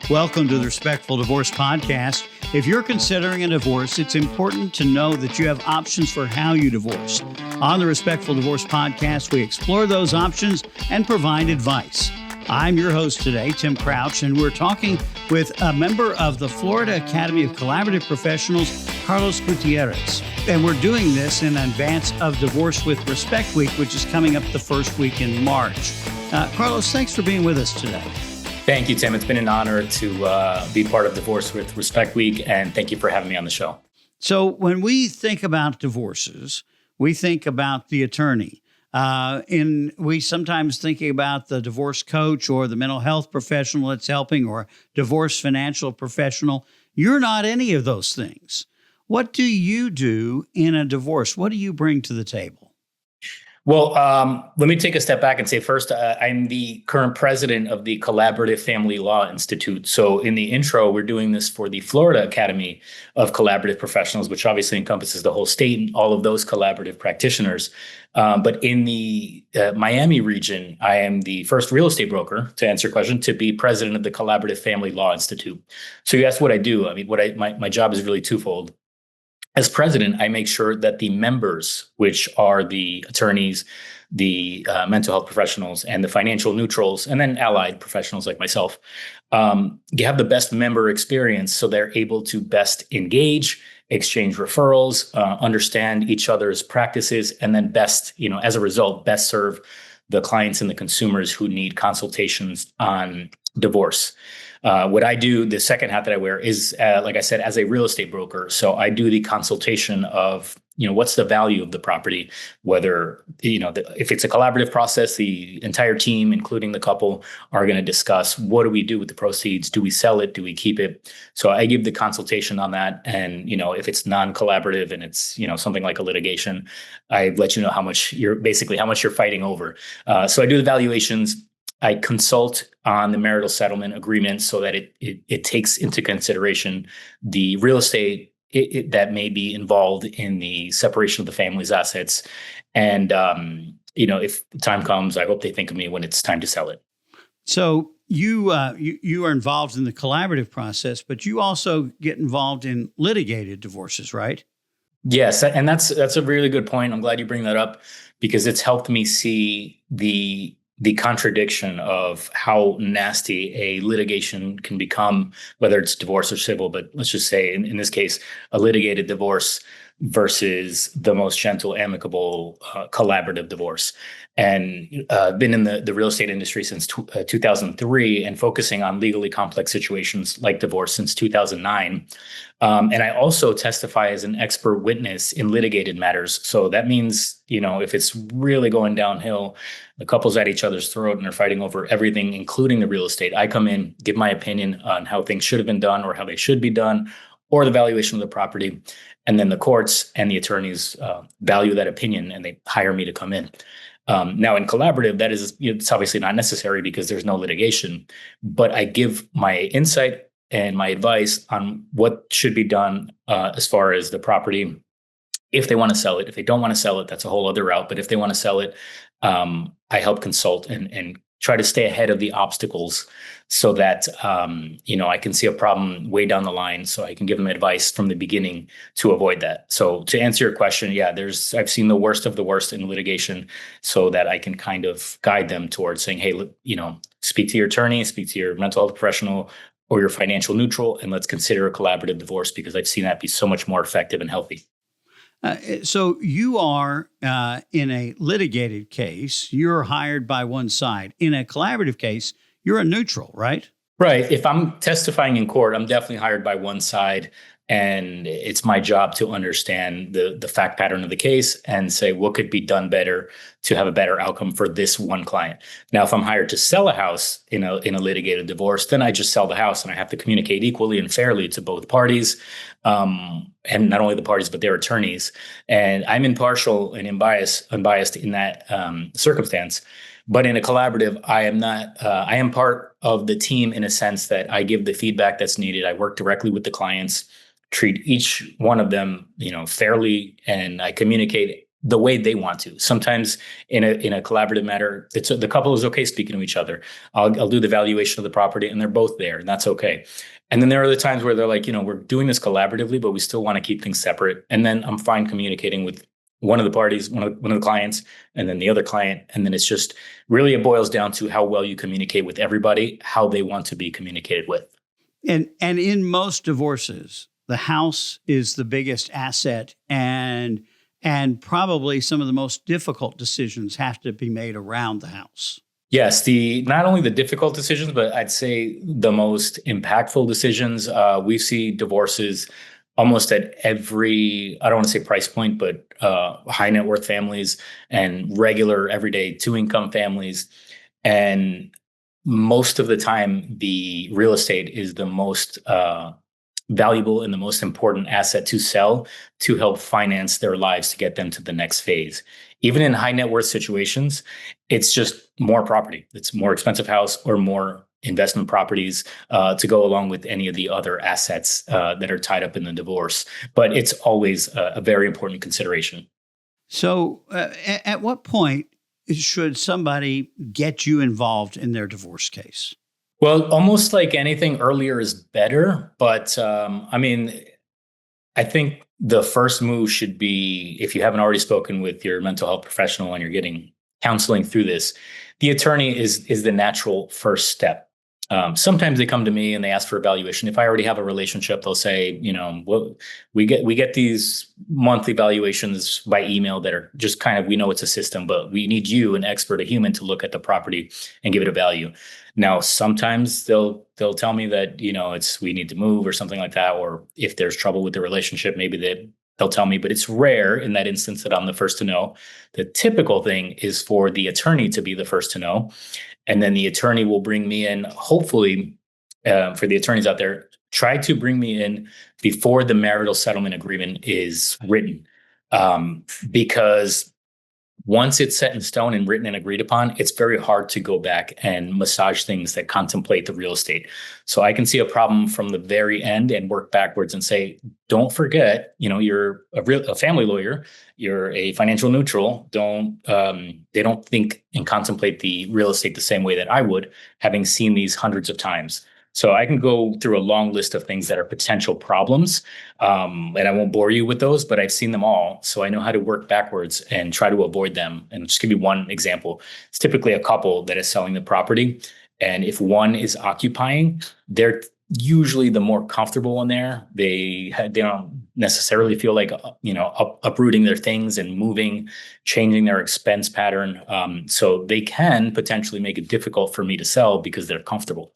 Welcome to the Respectful Divorce Podcast. If you're considering a divorce, it's important to know that you have options for how you divorce. On the Respectful Divorce Podcast, we explore those options and provide advice. I'm your host today, Tim Crouch, and we're talking with a member of the Florida Academy of Collaborative Professionals, Carlos Gutierrez. And we're doing this in advance of Divorce with Respect Week, which is coming up the first week in March. Carlos, thanks for being with us today. Thank you, Tim. It's been an honor to be part of Divorce with Respect Week, and thank you for having me on the show. So when we think about divorces, we think about the attorney. We sometimes thinking about the divorce coach or the mental health professional that's helping or divorce financial professional. You're not any of those things. What do you do in a divorce? What do you bring to the table? Well, let me take a step back and say first, I'm the current president of the Collaborative Family Law Institute. So in the intro, we're doing this for the Florida Academy of Collaborative Professionals, which obviously encompasses the whole state and all of those collaborative practitioners. But in the Miami region, I am the first real estate broker, to answer your question, to be president of the Collaborative Family Law Institute. So you asked what I do. I mean, my job is really twofold. As president, I make sure that the members, which are the attorneys, the mental health professionals, and the financial neutrals, and then allied professionals like myself, you have the best member experience so they're able to best engage, exchange referrals, understand each other's practices, and then best, as a result, best serve the clients and the consumers who need consultations on divorce. What I do, the second hat that I wear is, like I said, as a real estate broker. So I do the consultation of, what's the value of the property, whether, if it's a collaborative process, the entire team, including the couple, are going to discuss what do we do with the proceeds? Do we sell it? Do we keep it? So I give the consultation on that. And, if it's non-collaborative and it's, something like a litigation, I let you know how much you're fighting over. So I do the valuations. I consult on the marital settlement agreement so that it takes into consideration the real estate that may be involved in the separation of the family's assets. And, if the time comes, I hope they think of me when it's time to sell it. So you are involved in the collaborative process, but you also get involved in litigated divorces, right? Yes. And that's a really good point. I'm glad you bring that up because it's helped me see the contradiction of how nasty a litigation can become, whether it's divorce or civil, but let's just say in this case, a litigated divorce versus the most gentle, amicable, collaborative divorce. And been in the real estate industry since 2003 and focusing on legally complex situations like divorce since 2009. And I also testify as an expert witness in litigated matters. So that means, if it's really going downhill, the couple's at each other's throat and they're fighting over everything, including the real estate. I come in, give my opinion on how things should have been done or how they should be done, or the valuation of the property. And then the courts and the attorneys value that opinion and they hire me to come in. Now in collaborative, that is, it's obviously not necessary because there's no litigation, but I give my insight and my advice on what should be done as far as the property. If they want to sell it, if they don't want to sell it, that's a whole other route. But if they want to sell it, I help consult and try to stay ahead of the obstacles so that, I can see a problem way down the line. So I can give them advice from the beginning to avoid that. So to answer your question, yeah, I've seen the worst of the worst in litigation so that I can kind of guide them towards saying, hey, speak to your attorney, speak to your mental health professional or your financial neutral, and let's consider a collaborative divorce because I've seen that be so much more effective and healthy. So you are in a litigated case, you're hired by one side. In a collaborative case, you're a neutral, right? Right. If I'm testifying in court, I'm definitely hired by one side. And it's my job to understand the fact pattern of the case and say what could be done better to have a better outcome for this one client. Now, if I'm hired to sell a house in a litigated divorce, then I just sell the house and I have to communicate equally and fairly to both parties, and not only the parties, but their attorneys. And I'm impartial and unbiased in that circumstance. But in a collaborative, I am not. I am part of the team in a sense that I give the feedback that's needed. I work directly with the clients, treat each one of them, fairly, and I communicate the way they want to. Sometimes in a collaborative matter, the couple is okay speaking to each other. I'll do the valuation of the property, and they're both there, and that's okay. And then there are the times where they're like, we're doing this collaboratively, but we still want to keep things separate. And then I'm fine communicating with one of the parties, one of the clients, and then the other client. And then it's just really, it boils down to how well you communicate with everybody, how they want to be communicated with. And in most divorces, the house is the biggest asset, and probably some of the most difficult decisions have to be made around the house. Yes, not only the difficult decisions, but I'd say the most impactful decisions. We see divorces almost at every, I don't want to say price point, but high net worth families and regular everyday 2-income families. And most of the time, the real estate is the most valuable and the most important asset to sell to help finance their lives to get them to the next phase. Even in high net worth situations, it's just more property. It's more expensive house or more investment properties to go along with any of the other assets that are tied up in the divorce. But it's always a very important consideration. So at what point should somebody get you involved in their divorce case? Well, almost like anything, earlier is better. But I think the first move should be, if you haven't already spoken with your mental health professional and you're getting counseling through this, the attorney is the natural first step. Sometimes they come to me and they ask for evaluation. If I already have a relationship, they'll say, we get these monthly evaluations by email that are just kind of, we know it's a system, but we need you, an expert, a human, to look at the property and give it a value. Now, sometimes they'll tell me that, we need to move or something like that. Or if there's trouble with the relationship, maybe they'll tell me, but it's rare in that instance that I'm the first to know. The typical thing is for the attorney to be the first to know. And then the attorney will bring me in, hopefully, for the attorneys out there, try to bring me in before the marital settlement agreement is written. Because once it's set in stone and written and agreed upon, it's very hard to go back and massage things that contemplate the real estate. So I can see a problem from the very end and work backwards and say, don't forget, you're a family lawyer, you're a financial neutral. They don't think and contemplate the real estate the same way that I would, having seen these hundreds of times. So I can go through a long list of things that are potential problems, and I won't bore you with those, but I've seen them all. So I know how to work backwards and try to avoid them. And just give you one example. It's typically a couple that is selling the property. And if one is occupying, they're usually the more comfortable one there. They don't necessarily feel like, uprooting their things and moving, changing their expense pattern. So they can potentially make it difficult for me to sell because they're comfortable.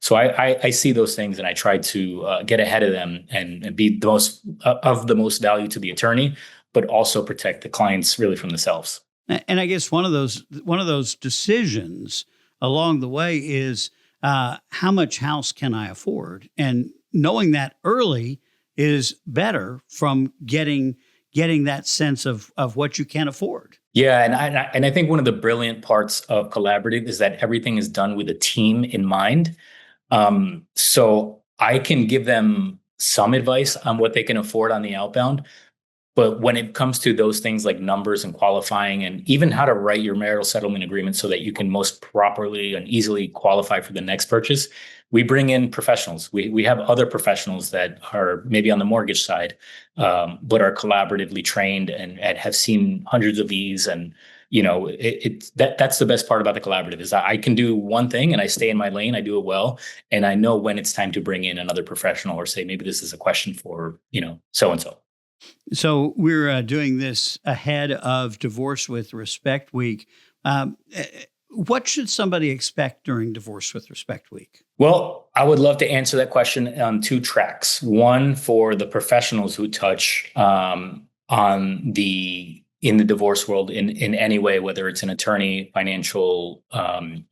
So I see those things and I try to get ahead of them and be the most value to the attorney, but also protect the clients really from themselves. And I guess one of those decisions along the way is how much house can I afford? And knowing that early is better from getting that sense of what you can afford. Yeah, and I think one of the brilliant parts of collaborative is that everything is done with a team in mind. So I can give them some advice on what they can afford on the outbound. But when it comes to those things like numbers and qualifying and even how to write your marital settlement agreement so that you can most properly and easily qualify for the next purchase, we bring in professionals. We have other professionals that are maybe on the mortgage side, but are collaboratively trained and have seen hundreds of these. And that's the best part about the collaborative is I can do one thing and I stay in my lane. I do it well, and I know when it's time to bring in another professional or say maybe this is a question for so and so. So we're doing this ahead of Divorce with Respect Week. What should somebody expect during Divorce with Respect Week? Well, I would love to answer that question on two tracks. One for the professionals who touch in the divorce world in any way, whether it's an attorney, financial,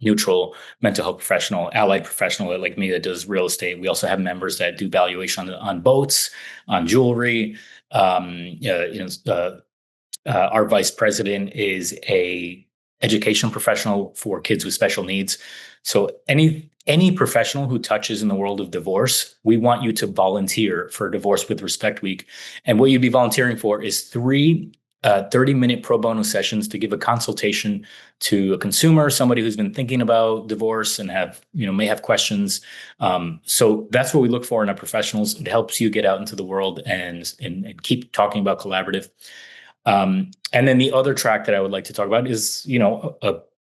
neutral, mental health professional, allied professional like me that does real estate. We also have members that do valuation on boats, on jewelry. Our vice president is a education professional for kids with special needs. So any professional who touches in the world of divorce, we want you to volunteer for Divorce with Respect Week. And what you'd be volunteering for is 3 30-minute pro bono sessions to give a consultation to a consumer, somebody who's been thinking about divorce and may have questions. So that's what we look for in our professionals. It helps you get out into the world and keep talking about collaborative. And then the other track that I would like to talk about is,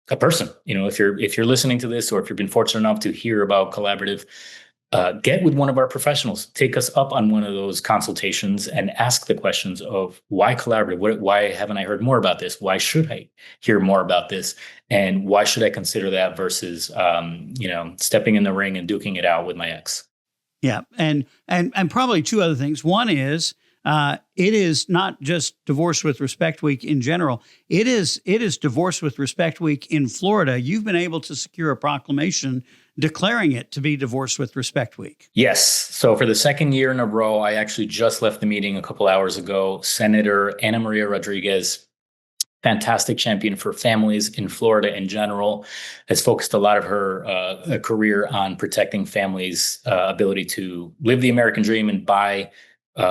a person. If you're listening to this, or if you've been fortunate enough to hear about collaborative, get with one of our professionals, take us up on one of those consultations and ask the questions of why collaborative? Why haven't I heard more about this? Why should I hear more about this? And why should I consider that versus, stepping in the ring and duking it out with my ex? Yeah. And probably two other things. One is, it is not just Divorce with Respect Week in general. It is Divorce with Respect Week in Florida. You've been able to secure a proclamation declaring it to be Divorce with Respect Week. Yes. So for the second year in a row, I actually just left the meeting a couple hours ago. Senator Ana Maria Rodriguez, fantastic champion for families in Florida in general, has focused a lot of her career on protecting families' ability to live the American dream and buy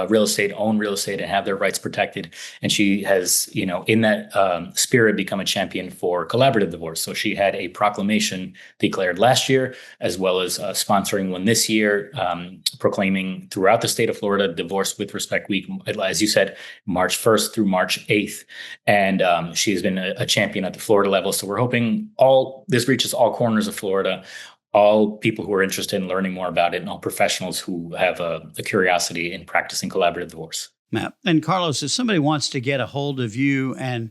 real estate, own real estate, and have their rights protected. And she has, in that spirit, become a champion for collaborative divorce. So she had a proclamation declared last year, as well as sponsoring one this year, proclaiming throughout the state of Florida Divorce with Respect Week, as you said, March 1st through March 8th. And she has been a champion at the Florida level. So we're hoping this reaches all corners of Florida, all people who are interested in learning more about it, and all professionals who have a curiosity in practicing collaborative divorce. Matt. And Carlos, if somebody wants to get a hold of you and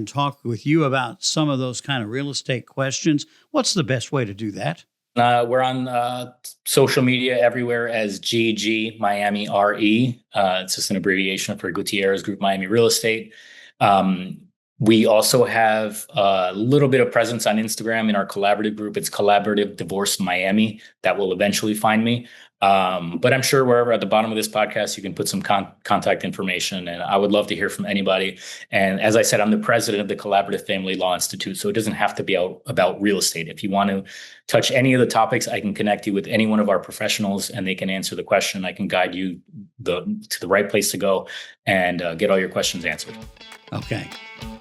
talk with you about some of those kind of real estate questions, what's the best way to do that? We're on social media everywhere as GG Miami RE. It's just an abbreviation for Gutierrez Group Miami Real Estate. We also have a little bit of presence on Instagram in our collaborative group. It's Collaborative Divorce Miami. That will eventually find me. But I'm sure wherever at the bottom of this podcast, you can put some contact information, and I would love to hear from anybody. And as I said, I'm the president of the Collaborative Family Law Institute, so it doesn't have to be about real estate. If you want to touch any of the topics, I can connect you with any one of our professionals, and they can answer the question. I can guide you to the right place to go and get all your questions answered. Okay.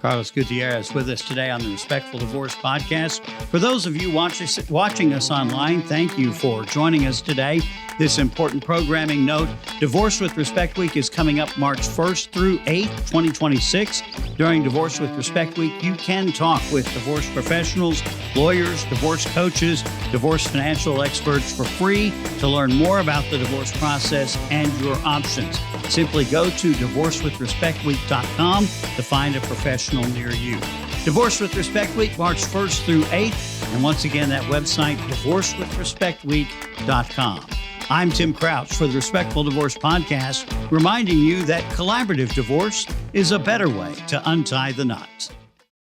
Carlos Gutierrez with us today on the Respectful Divorce Podcast. For those of you watching us online, thank you for joining us today. This important programming note, Divorce with Respect Week is coming up March 1st through 8th, 2026. During Divorce with Respect Week, you can talk with divorce professionals, lawyers, divorce coaches, divorce financial experts for free to learn more about the divorce process and your options. Simply go to divorcewithrespectweek.com to find a professional near you. Divorce with Respect Week, March 1st through 8th. And once again, that website, divorcewithrespectweek.com. I'm Tim Crouch for the Respectful Divorce Podcast, reminding you that collaborative divorce is a better way to untie the knot.